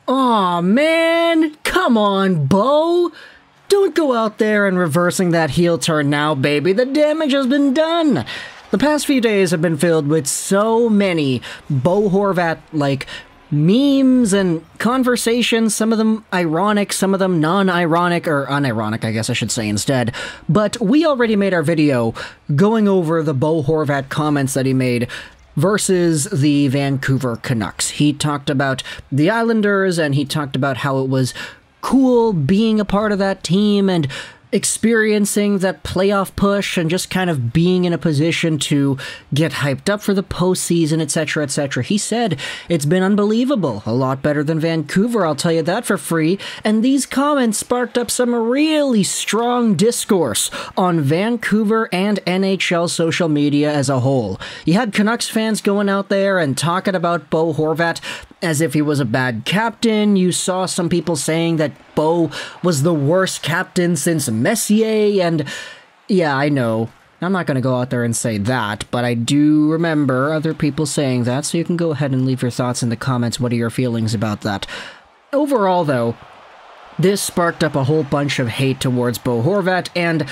Aw, man! Come on, Bo! Don't go out there and reversing that heel turn now, baby. The damage has been done! The past few days have been filled with so many Bo Horvat-like memes and conversations, some of them ironic, some of them non-ironic, or unironic, I guess I should say instead. But we already made our video going over the Bo Horvat comments that he made versus the Vancouver Canucks. He talked about the Islanders, and he talked about how it was cool being a part of that team and experiencing that playoff push and just kind of being in a position to get hyped up for the postseason, etc., etc. He said it's been unbelievable, a lot better than Vancouver, I'll tell you that for free, and these comments sparked up some really strong discourse on Vancouver and NHL social media as a whole. You had Canucks fans going out there and talking about Bo Horvat as if he was a bad captain. You saw some people saying that Bo was the worst captain since Messier, and yeah, I know. I'm not going to go out there and say that, but I do remember other people saying that, so you can go ahead and leave your thoughts in the comments. What are your feelings about that? Overall, though, this sparked up a whole bunch of hate towards Bo Horvat, and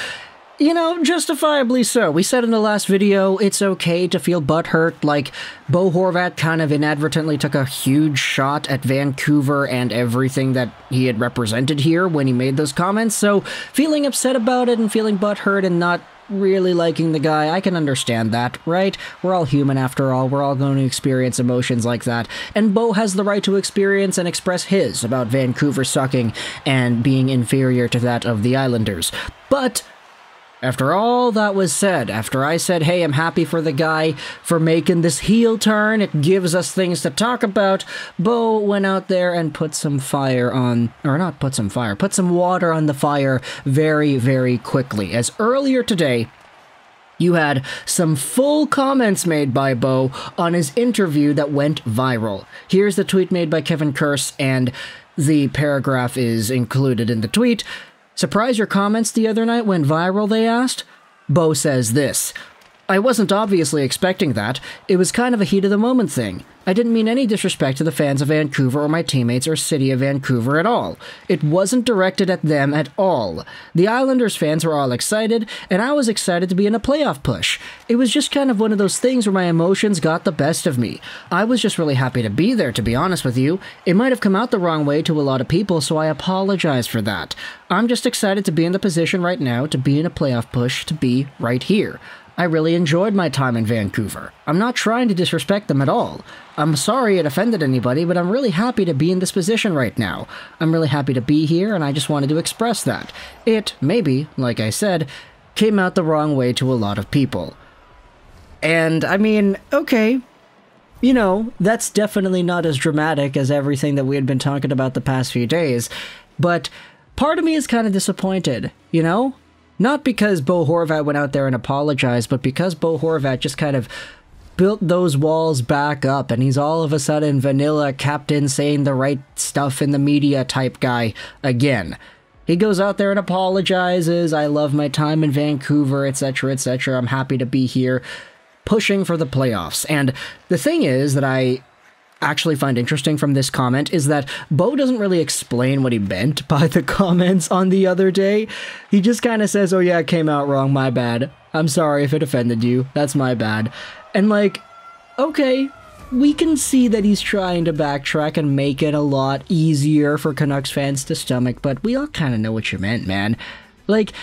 you know, justifiably so. We said in the last video, it's okay to feel butthurt, like Bo Horvat kind of inadvertently took a huge shot at Vancouver and everything that he had represented here when he made those comments, so feeling upset about it and feeling butthurt and not really liking the guy, I can understand that, right? We're all human after all, we're all going to experience emotions like that, and Bo has the right to experience and express his about Vancouver sucking and being inferior to that of the Islanders. But after all that was said, after I said, hey, I'm happy for the guy for making this heel turn, it gives us things to talk about, Bo went out there and put some fire on, or not put some fire, put some water on the fire very, very quickly. As earlier today, you had some full comments made by Bo on his interview that went viral. Here's the tweet made by Kevin Kurse, and the paragraph is included in the tweet. Surprise your comments the other night went viral, they asked? Bo says this: I wasn't obviously expecting that. It was kind of a heat-of-the-moment thing. I didn't mean any disrespect to the fans of Vancouver or my teammates or city of Vancouver at all. It wasn't directed at them at all. The Islanders fans were all excited, and I was excited to be in a playoff push. It was just kind of one of those things where my emotions got the best of me. I was just really happy to be there, to be honest with you. It might have come out the wrong way to a lot of people, so I apologize for that. I'm just excited to be in the position right now, to be in a playoff push, to be right here. I really enjoyed my time in Vancouver. I'm not trying to disrespect them at all. I'm sorry it offended anybody, but I'm really happy to be in this position right now. I'm really happy to be here, and I just wanted to express that. It, maybe, like I said, came out the wrong way to a lot of people. And, I mean, okay, you know, that's definitely not as dramatic as everything that we had been talking about the past few days, but part of me is kind of disappointed, you know? Not because Bo Horvat went out there and apologized, but because Bo Horvat just kind of built those walls back up, and he's all of a sudden vanilla captain saying the right stuff in the media type guy again. He goes out there and apologizes, I love my time in Vancouver, etc., etc., I'm happy to be here, pushing for the playoffs. And the thing is that I actually find interesting from this comment is that Bo doesn't really explain what he meant by the comments on the other day. He just kind of says, oh yeah, it came out wrong, my bad. I'm sorry if it offended you, that's my bad. And like, okay, we can see that he's trying to backtrack and make it a lot easier for Canucks fans to stomach, but we all kind of know what you meant, man. Like,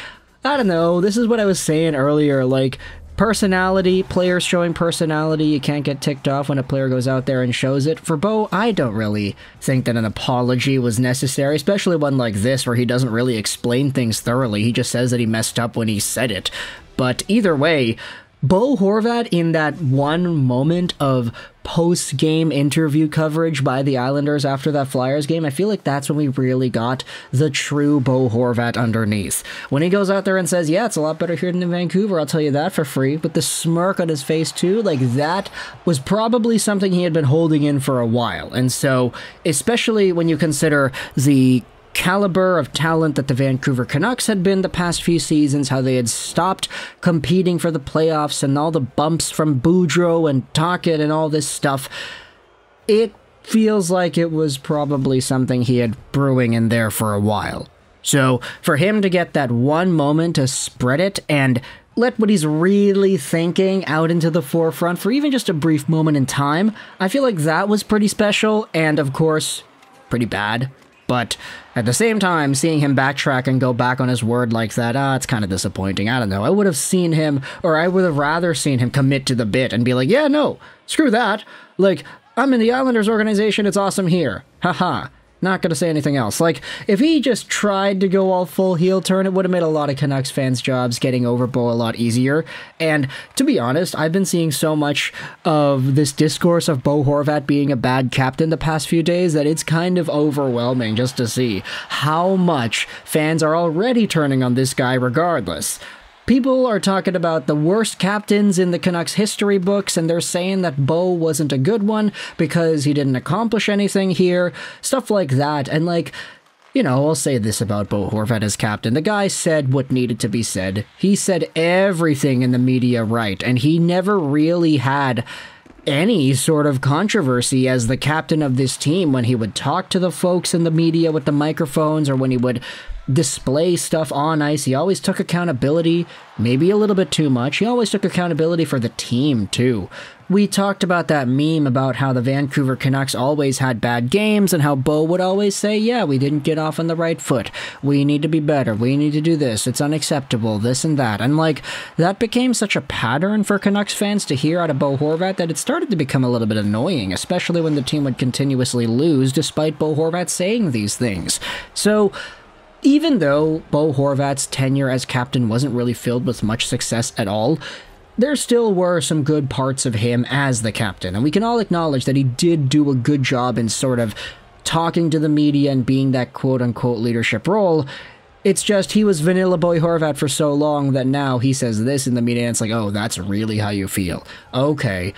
I don't know, this is what I was saying earlier, like, personality, players showing personality, you can't get ticked off when a player goes out there and shows it. For Bo, I don't really think that an apology was necessary, especially one like this where he doesn't really explain things thoroughly, he just says that he messed up when he said it. But either way, Bo Horvat, in that one moment of post-game interview coverage by the Islanders after that Flyers game, I feel like that's when we really got the true Bo Horvat underneath. When he goes out there and says, yeah, it's a lot better here than in Vancouver, I'll tell you that for free, with the smirk on his face too, like that was probably something he had been holding in for a while. And so, especially when you consider the caliber of talent that the Vancouver Canucks had been the past few seasons, how they had stopped competing for the playoffs and all the bumps from Boudreau and Tocchet and all this stuff, it feels like it was probably something he had brewing in there for a while. So for him to get that one moment to spread it and let what he's really thinking out into the forefront for even just a brief moment in time, I feel like that was pretty special and, of course, pretty bad. But at the same time, seeing him backtrack and go back on his word like that, it's kind of disappointing. I don't know. I would have seen him, or I would have rather seen him commit to the bit and be like, yeah, no, screw that. Like, I'm in the Islanders organization, it's awesome here. Haha. Not gonna say anything else. Like, if he just tried to go all full heel turn, it would have made a lot of Canucks fans' jobs getting over Bo a lot easier. And to be honest, I've been seeing so much of this discourse of Bo Horvat being a bad captain the past few days that it's kind of overwhelming just to see how much fans are already turning on this guy regardless. People are talking about the worst captains in the Canucks history books, and they're saying that Bo wasn't a good one because he didn't accomplish anything here, stuff like that. And like, you know, I'll say this about Bo Horvat as captain. The guy said what needed to be said. He said everything in the media right, and he never really had any sort of controversy as the captain of this team when he would talk to the folks in the media with the microphones or when he would display stuff on ice. He always took accountability, maybe a little bit too much. He always took accountability for the team, too. We talked about that meme about how the Vancouver Canucks always had bad games and how Bo would always say, yeah, we didn't get off on the right foot. We need to be better. We need to do this. It's unacceptable, this and that. And like, that became such a pattern for Canucks fans to hear out of Bo Horvat that it started to become a little bit annoying, especially when the team would continuously lose despite Bo Horvat saying these things. So even though Bo Horvat's tenure as captain wasn't really filled with much success at all, there still were some good parts of him as the captain, and we can all acknowledge that he did do a good job in sort of talking to the media and being that quote-unquote leadership role. It's just he was vanilla Bo Horvat for so long that now he says this in the media and it's like, oh, that's really how you feel. Okay,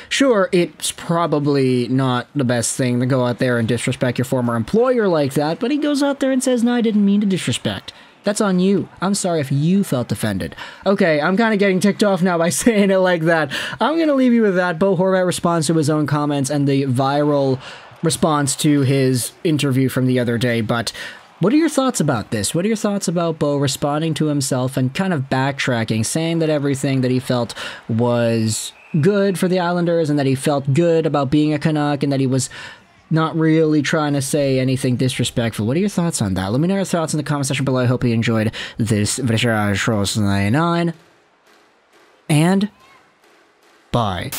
sure, it's probably not the best thing to go out there and disrespect your former employer like that, but he goes out there and says, no, I didn't mean to disrespect. That's on you. I'm sorry if you felt offended. Okay, I'm kind of getting ticked off now by saying it like that. I'm going to leave you with that. Bo Horvat responds to his own comments and the viral response to his interview from the other day, but what are your thoughts about this? What are your thoughts about Bo responding to himself and kind of backtracking, saying that everything that he felt was good for the Islanders and that he felt good about being a Canuck and that he was not really trying to say anything disrespectful? What are your thoughts on that? Let me know your thoughts in the comment section below. I hope you enjoyed this Juraj 99. And bye.